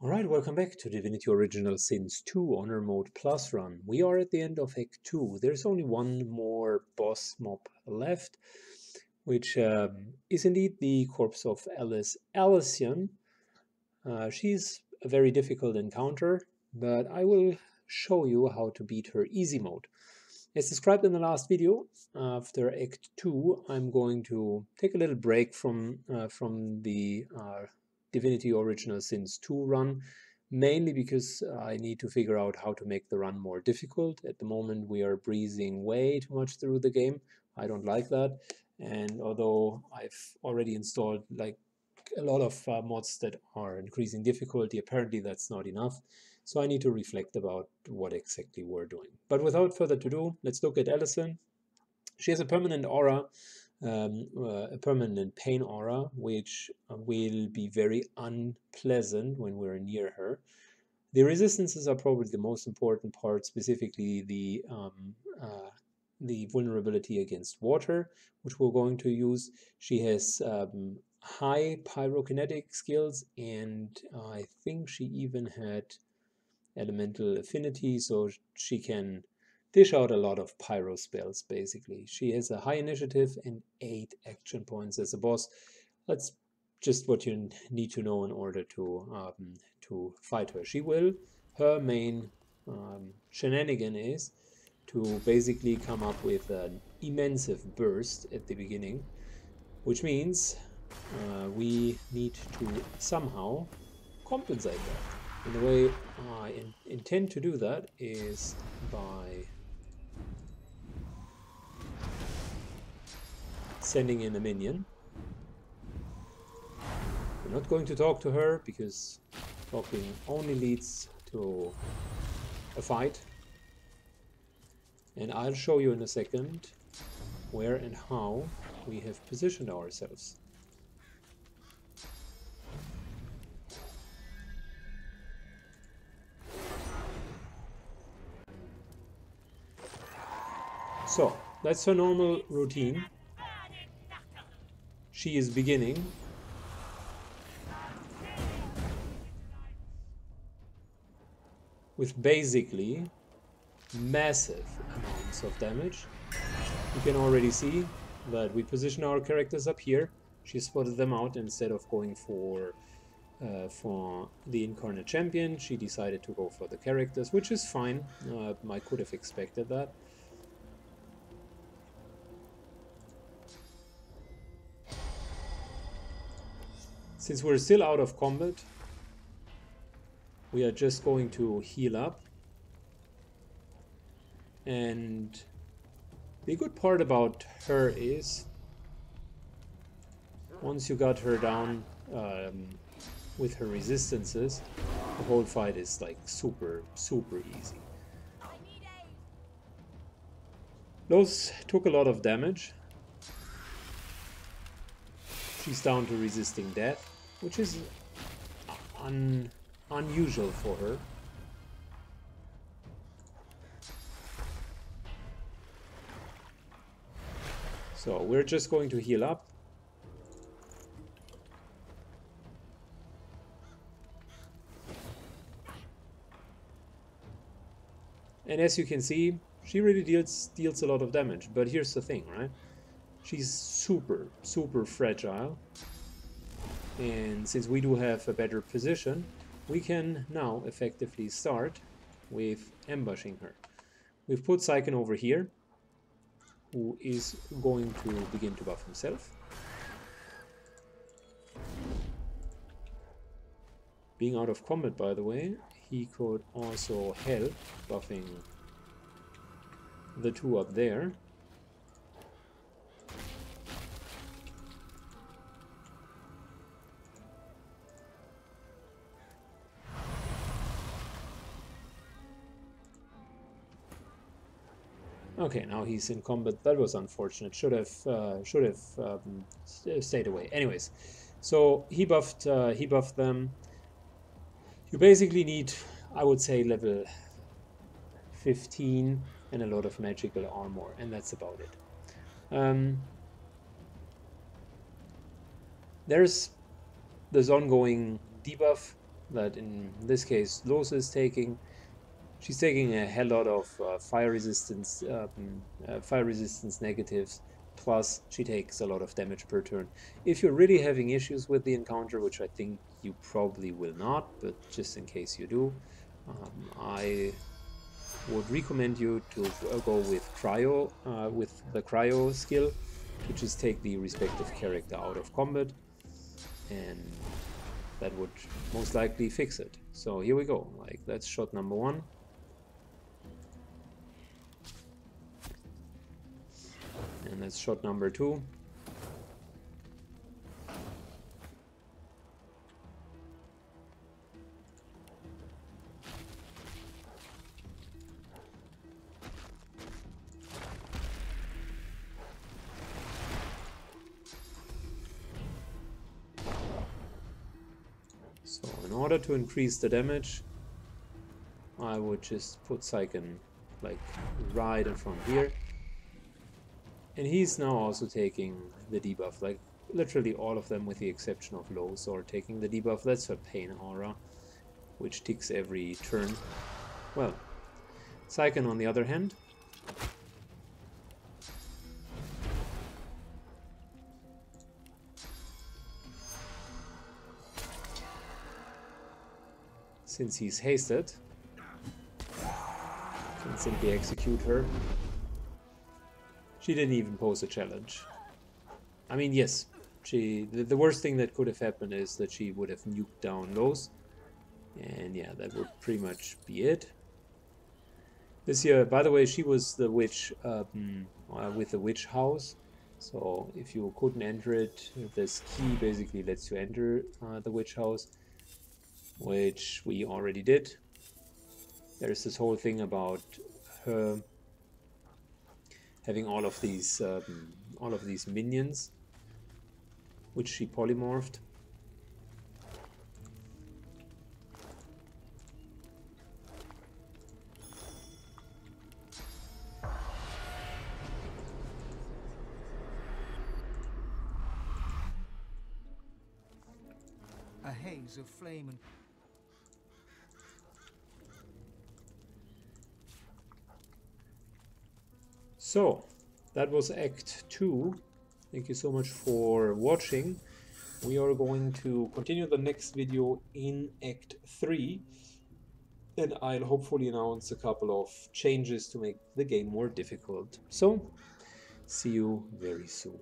Alright, welcome back to Divinity Original Sins 2 Honor Mode Plus run. We are at the end of Act 2. There's only one more boss mob left, which is indeed the corpse of Alice Allison. She's a very difficult encounter, but I will show you how to beat her easy mode. As described in the last video, after Act 2, I'm going to take a little break from the Divinity Original Sins 2 run, mainly because I need to figure out how to make the run more difficult. At the moment we are breezing way too much through the game. I don't like that, and although I've already installed like a lot of mods that are increasing difficulty, apparently that's not enough. So I need to reflect about what exactly we're doing. But without further ado, let's look at Allison. She has a permanent aura, a permanent pain aura, which will be very unpleasant when we're near her. The resistances are probably the most important part, specifically the vulnerability against water, which we're going to use. She has high pyrokinetic skills, and I think she even had elemental affinity, so she can dish out a lot of pyro spells, basically. She has a high initiative and 8 action points as a boss. That's just what you need to know in order to fight her. Her main shenanigan is to basically come up with an immense burst at the beginning, which means we need to somehow compensate that. And the way I intend to do that is by sending in a minion. We're not going to talk to her because talking only leads to a fight. And I'll show you in a second where and how we have positioned ourselves. So, that's her normal routine. She is beginning with basically massive amounts of damage. You can already see that we position our characters up here. She spotted them out. Instead of going for the Incarnate Champion, she decided to go for the characters, which is fine. I could have expected that. Since we're still out of combat, we are just going to heal up. And the good part about her is, once you got her down with her resistances, the whole fight is like super easy. Those took a lot of damage. She's down to resisting death, which is unusual for her. So we're just going to heal up. And as you can see, she really deals a lot of damage. But here's the thing, right? She's super fragile. And since we do have a better position, we can now effectively start with ambushing her. We've put Syken over here, who is going to begin to buff himself. Being out of combat, by the way, he could also help buffing the two up there. Okay, now he's in combat. That was unfortunate. Should have stayed away. Anyways, so he buffed them. You basically need, I would say, level 15 and a lot of magical armor, and that's about it. There's ongoing debuff that in this case Lose is taking. She's taking a hell lot of fire resistance negatives, plus she takes a lot of damage per turn. If you're really having issues with the encounter, which I think you probably will not, but just in case you do, I would recommend you to go with the cryo skill, to just take the respective character out of combat, and that would most likely fix it. So here we go. Like, that's shot number 1. And that's shot number 2. So in order to increase the damage, I would just put Syken like right in front here. And he's now also taking the debuff, like literally all of them with the exception of Lowe's are taking the debuff. That's her pain aura, which ticks every turn. Well, Syken on the other hand, since he's hasted, can simply execute her. She didn't even pose a challenge. I mean, yes, the worst thing that could have happened is that she would have nuked down Lowe's. And yeah, that would pretty much be it. This year, by the way, she was the witch with the witch house. So if you couldn't enter it, this key basically lets you enter the witch house, which we already did. There's this whole thing about her having all of these minions, which she polymorphed. A haze of flame and... So, that was Act 2. Thank you so much for watching. We are going to continue the next video in Act 3. And I'll hopefully announce a couple of changes to make the game more difficult. So, see you very soon.